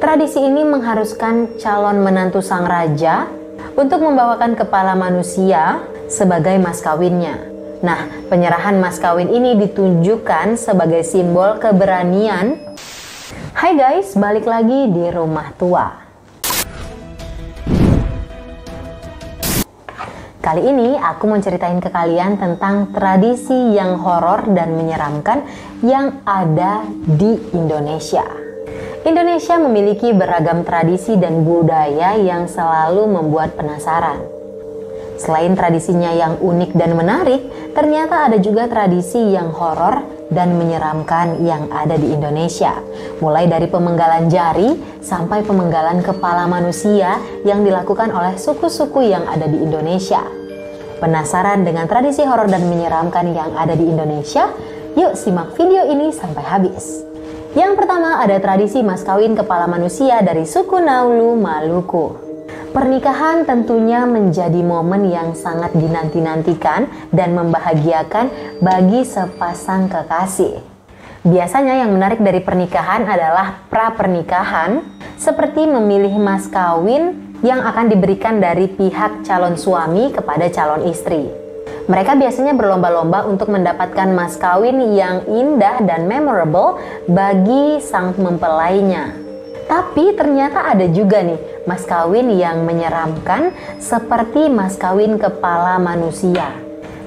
Tradisi ini mengharuskan calon menantu sang raja untuk membawakan kepala manusia sebagai mas kawinnya. Nah, penyerahan mas kawin ini ditunjukkan sebagai simbol keberanian. Hai guys, balik lagi di Rumah Tua. Kali ini aku mau ceritain ke kalian tentang tradisi yang horor dan menyeramkan yang ada di Indonesia. Indonesia memiliki beragam tradisi dan budaya yang selalu membuat penasaran. Selain tradisinya yang unik dan menarik, ternyata ada juga tradisi yang horor dan menyeramkan yang ada di Indonesia. Mulai dari pemenggalan jari sampai pemenggalan kepala manusia yang dilakukan oleh suku-suku yang ada di Indonesia. Penasaran dengan tradisi horor dan menyeramkan yang ada di Indonesia? Yuk simak video ini sampai habis. Yang pertama ada tradisi mas kawin kepala manusia dari suku Naulu, Maluku. Pernikahan tentunya menjadi momen yang sangat dinanti-nantikan dan membahagiakan bagi sepasang kekasih. Biasanya yang menarik dari pernikahan adalah pra-pernikahan, seperti memilih mas kawin yang akan diberikan dari pihak calon suami kepada calon istri. Mereka biasanya berlomba-lomba untuk mendapatkan mas kawin yang indah dan memorable bagi sang mempelainya. Tapi ternyata ada juga nih mas kawin yang menyeramkan seperti mas kawin kepala manusia.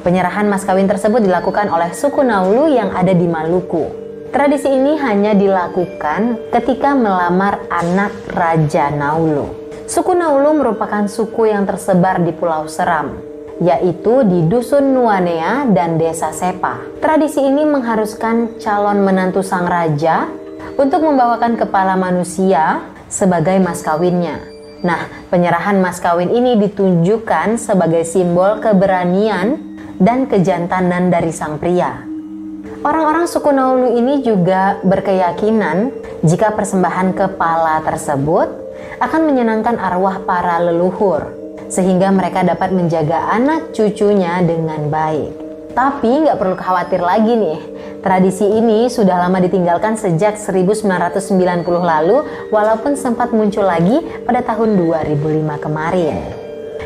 Penyerahan mas kawin tersebut dilakukan oleh suku Naulu yang ada di Maluku. Tradisi ini hanya dilakukan ketika melamar anak Raja Naulu. Suku Naulu merupakan suku yang tersebar di Pulau Seram, yaitu di Dusun Nuanea dan Desa Sepa. Tradisi ini mengharuskan calon menantu sang raja untuk membawakan kepala manusia sebagai mas kawinnya. Nah, penyerahan mas kawin ini ditunjukkan sebagai simbol keberanian dan kejantanan dari sang pria. Orang-orang suku Naulu ini juga berkeyakinan jika persembahan kepala tersebut akan menyenangkan arwah para leluhur, sehingga mereka dapat menjaga anak cucunya dengan baik. Tapi nggak perlu khawatir lagi nih, tradisi ini sudah lama ditinggalkan sejak 1990 lalu, walaupun sempat muncul lagi pada tahun 2005 kemarin.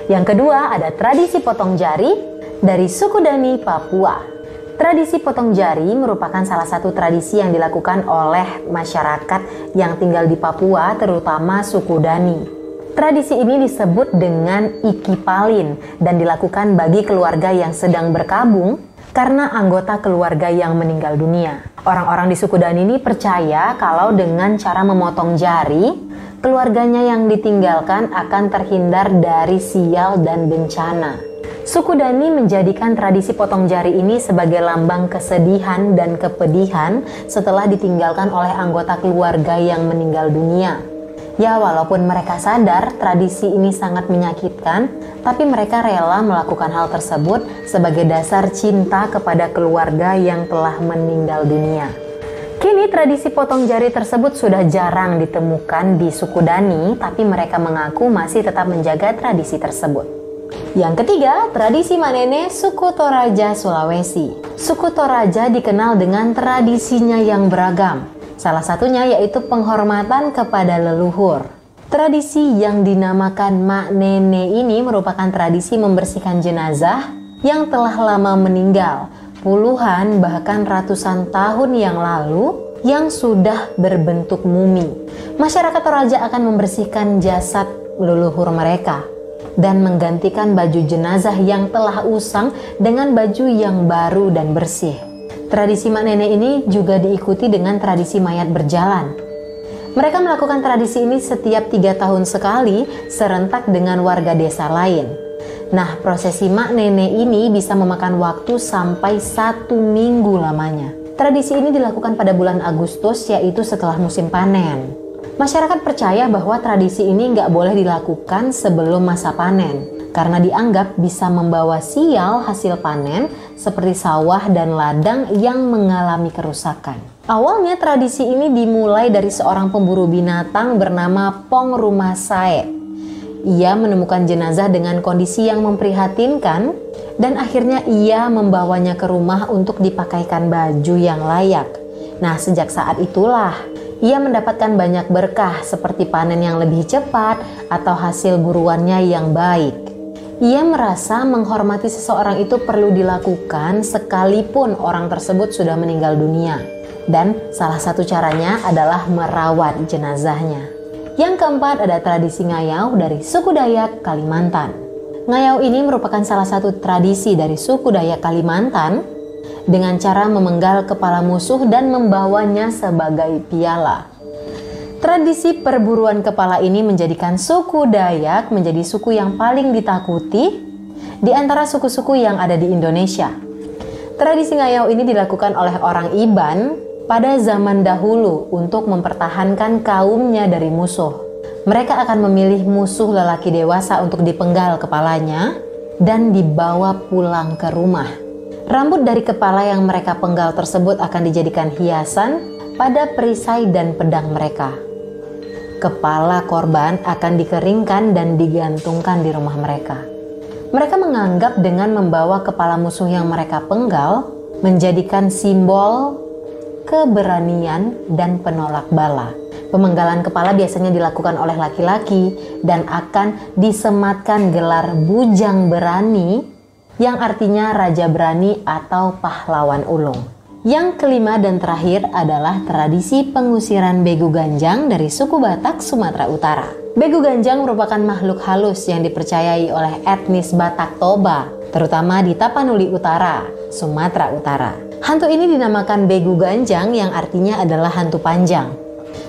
Yang kedua ada tradisi potong jari dari suku Dani, Papua. Tradisi potong jari merupakan salah satu tradisi yang dilakukan oleh masyarakat yang tinggal di Papua, terutama suku Dani. Tradisi ini disebut dengan ikipalin dan dilakukan bagi keluarga yang sedang berkabung karena anggota keluarga yang meninggal dunia. Orang-orang di suku Dani ini percaya kalau dengan cara memotong jari, keluarganya yang ditinggalkan akan terhindar dari sial dan bencana. Suku Dani menjadikan tradisi potong jari ini sebagai lambang kesedihan dan kepedihan setelah ditinggalkan oleh anggota keluarga yang meninggal dunia. Ya, walaupun mereka sadar tradisi ini sangat menyakitkan, tapi mereka rela melakukan hal tersebut sebagai dasar cinta kepada keluarga yang telah meninggal dunia. Kini tradisi potong jari tersebut sudah jarang ditemukan di suku Dani, tapi mereka mengaku masih tetap menjaga tradisi tersebut. Yang ketiga, tradisi Manene suku Toraja, Sulawesi. Suku Toraja dikenal dengan tradisinya yang beragam. Salah satunya yaitu penghormatan kepada leluhur. Tradisi yang dinamakan Manene ini merupakan tradisi membersihkan jenazah yang telah lama meninggal, puluhan bahkan ratusan tahun yang lalu, yang sudah berbentuk mumi. Masyarakat Toraja akan membersihkan jasad leluhur mereka dan menggantikan baju jenazah yang telah usang dengan baju yang baru dan bersih. Tradisi mak nenek ini juga diikuti dengan tradisi mayat berjalan. Mereka melakukan tradisi ini setiap 3 tahun sekali serentak dengan warga desa lain. Nah, prosesi mak nenek ini bisa memakan waktu sampai 1 minggu lamanya. Tradisi ini dilakukan pada bulan Agustus, yaitu setelah musim panen. Masyarakat percaya bahwa tradisi ini nggak boleh dilakukan sebelum masa panen, karena dianggap bisa membawa sial hasil panen seperti sawah dan ladang yang mengalami kerusakan. Awalnya tradisi ini dimulai dari seorang pemburu binatang bernama Pong Rumasae. Ia menemukan jenazah dengan kondisi yang memprihatinkan dan akhirnya ia membawanya ke rumah untuk dipakaikan baju yang layak. Nah, sejak saat itulah Ia mendapatkan banyak berkah seperti panen yang lebih cepat atau hasil buruannya yang baik. Ia merasa menghormati seseorang itu perlu dilakukan sekalipun orang tersebut sudah meninggal dunia. Dan salah satu caranya adalah merawat jenazahnya. Yang keempat ada tradisi ngayau dari suku Dayak Kalimantan. Ngayau ini merupakan salah satu tradisi dari suku Dayak Kalimantan dengan cara memenggal kepala musuh dan membawanya sebagai piala. Tradisi perburuan kepala ini menjadikan suku Dayak menjadi suku yang paling ditakuti di antara suku-suku yang ada di Indonesia. Tradisi ngayau ini dilakukan oleh orang Iban pada zaman dahulu untuk mempertahankan kaumnya dari musuh. Mereka akan memilih musuh lelaki dewasa untuk dipenggal kepalanya dan dibawa pulang ke rumah. Rambut dari kepala yang mereka penggal tersebut akan dijadikan hiasan pada perisai dan pedang mereka. Kepala korban akan dikeringkan dan digantungkan di rumah mereka. Mereka menganggap dengan membawa kepala musuh yang mereka penggal menjadikan simbol keberanian dan penolak bala. Pemenggalan kepala biasanya dilakukan oleh laki-laki dan akan disematkan gelar bujang berani yang artinya raja berani atau pahlawan ulung. Yang kelima dan terakhir adalah tradisi pengusiran begu ganjang dari suku Batak, Sumatera Utara. Begu ganjang merupakan makhluk halus yang dipercayai oleh etnis Batak Toba, terutama di Tapanuli Utara, Sumatera Utara. Hantu ini dinamakan begu ganjang yang artinya adalah hantu panjang.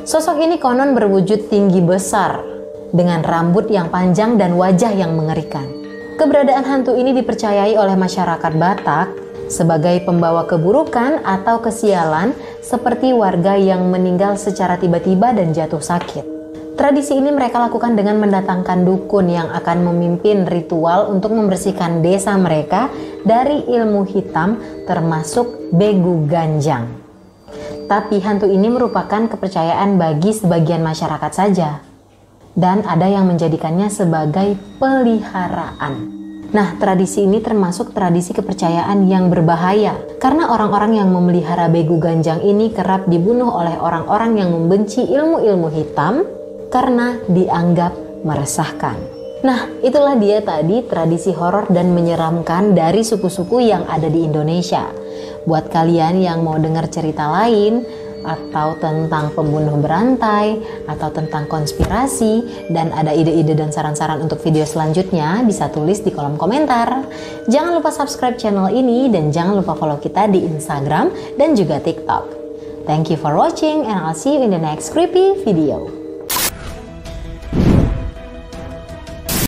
Sosok ini konon berwujud tinggi besar dengan rambut yang panjang dan wajah yang mengerikan. Keberadaan hantu ini dipercayai oleh masyarakat Batak sebagai pembawa keburukan atau kesialan seperti warga yang meninggal secara tiba-tiba dan jatuh sakit. Tradisi ini mereka lakukan dengan mendatangkan dukun yang akan memimpin ritual untuk membersihkan desa mereka dari ilmu hitam termasuk begu ganjang. Tapi hantu ini merupakan kepercayaan bagi sebagian masyarakat saja dan ada yang menjadikannya sebagai peliharaan. Nah, tradisi ini termasuk tradisi kepercayaan yang berbahaya karena orang-orang yang memelihara begu ganjang ini kerap dibunuh oleh orang-orang yang membenci ilmu-ilmu hitam karena dianggap meresahkan. Nah, itulah dia tadi tradisi horor dan menyeramkan dari suku-suku yang ada di Indonesia. Buat kalian yang mau dengar cerita lain atau tentang pembunuh berantai atau tentang konspirasi dan ada ide-ide dan saran-saran untuk video selanjutnya, bisa tulis di kolom komentar. Jangan lupa subscribe channel ini dan jangan lupa follow kita di Instagram dan juga TikTok. Thank you for watching and I'll see you in the next creepy video.